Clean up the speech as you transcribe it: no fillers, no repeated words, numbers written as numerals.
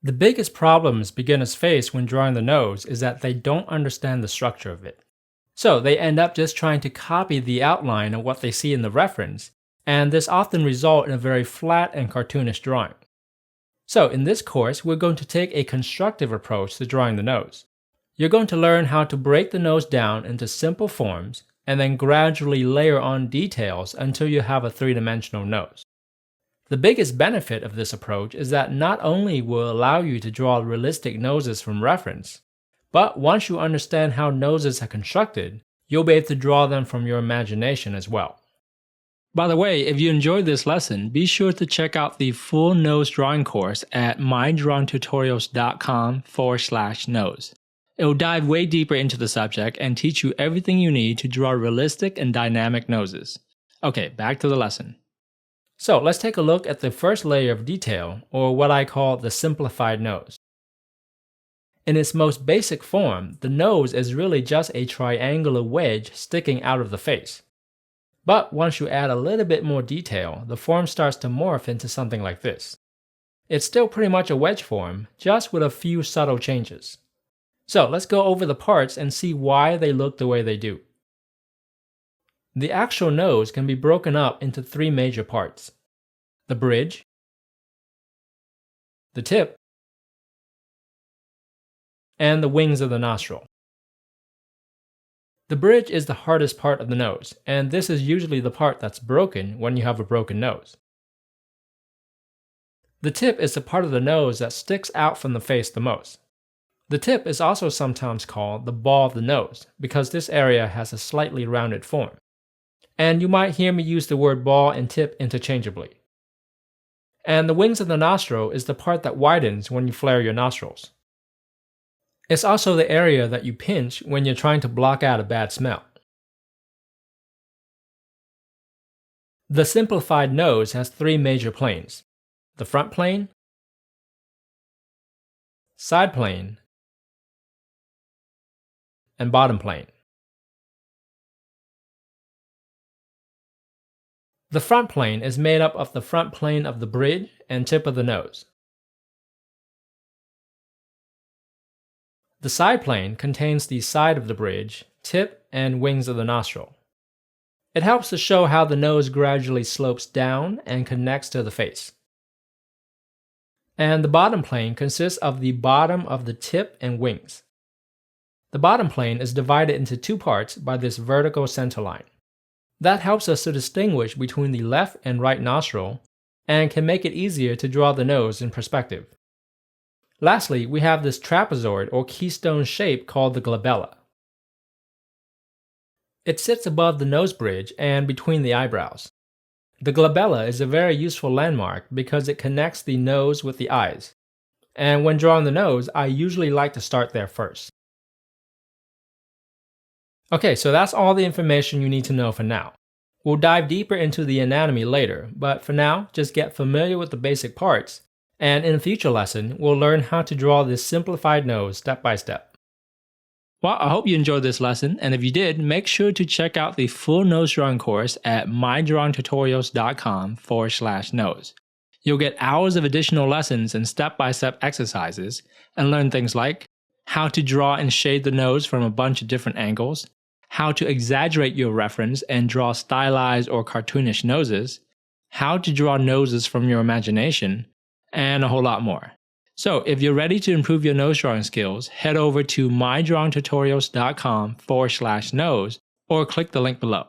The biggest problems beginners face when drawing the nose is that they don't understand the structure of it. So they end up just trying to copy the outline of what they see in the reference, and this often results in a very flat and cartoonish drawing. So in this course, we're going to take a constructive approach to drawing the nose. You're going to learn how to break the nose down into simple forms and then gradually layer on details until you have a three-dimensional nose. The biggest benefit of this approach is that not only will it allow you to draw realistic noses from reference, but once you understand how noses are constructed, you'll be able to draw them from your imagination as well. By the way, if you enjoyed this lesson, be sure to check out the full nose drawing course at mydrawingtutorials.com/nose. It will dive way deeper into the subject and teach you everything you need to draw realistic and dynamic noses. Okay, back to the lesson. So let's take a look at the first layer of detail, or what I call the simplified nose. In its most basic form, the nose is really just a triangular wedge sticking out of the face. But once you add a little bit more detail, the form starts to morph into something like this. It's still pretty much a wedge form, just with a few subtle changes. So let's go over the parts and see why they look the way they do. The actual nose can be broken up into three major parts: the bridge, the tip, and the wings of the nostril. The bridge is the hardest part of the nose, and this is usually the part that's broken when you have a broken nose. The tip is the part of the nose that sticks out from the face the most. The tip is also sometimes called the ball of the nose because this area has a slightly rounded form. And you might hear me use the word ball and tip interchangeably. And the wings of the nostril is the part that widens when you flare your nostrils. It's also the area that you pinch when you're trying to block out a bad smell. The simplified nose has three major planes: the front plane, side plane, and bottom plane. The front plane is made up of the front plane of the bridge and tip of the nose. The side plane contains the side of the bridge, tip, and wings of the nostril. It helps to show how the nose gradually slopes down and connects to the face. And the bottom plane consists of the bottom of the tip and wings. The bottom plane is divided into two parts by this vertical center line. That helps us to distinguish between the left and right nostril and can make it easier to draw the nose in perspective. Lastly, we have this trapezoid or keystone shape called the glabella. It sits above the nose bridge and between the eyebrows. The glabella is a very useful landmark because it connects the nose with the eyes. And when drawing the nose, I usually like to start there first. Okay, so that's all the information you need to know for now. We'll dive deeper into the anatomy later, but for now, just get familiar with the basic parts, and in a future lesson, we'll learn how to draw this simplified nose step by step. Well, I hope you enjoyed this lesson, and if you did, make sure to check out the full nose drawing course at mydrawingtutorials.com/nose. You'll get hours of additional lessons and step-by-step exercises, and learn things like how to draw and shade the nose from a bunch of different angles, how to exaggerate your reference and draw stylized or cartoonish noses, how to draw noses from your imagination, and a whole lot more. So if you're ready to improve your nose drawing skills, head over to mydrawingtutorials.com/nose or click the link below.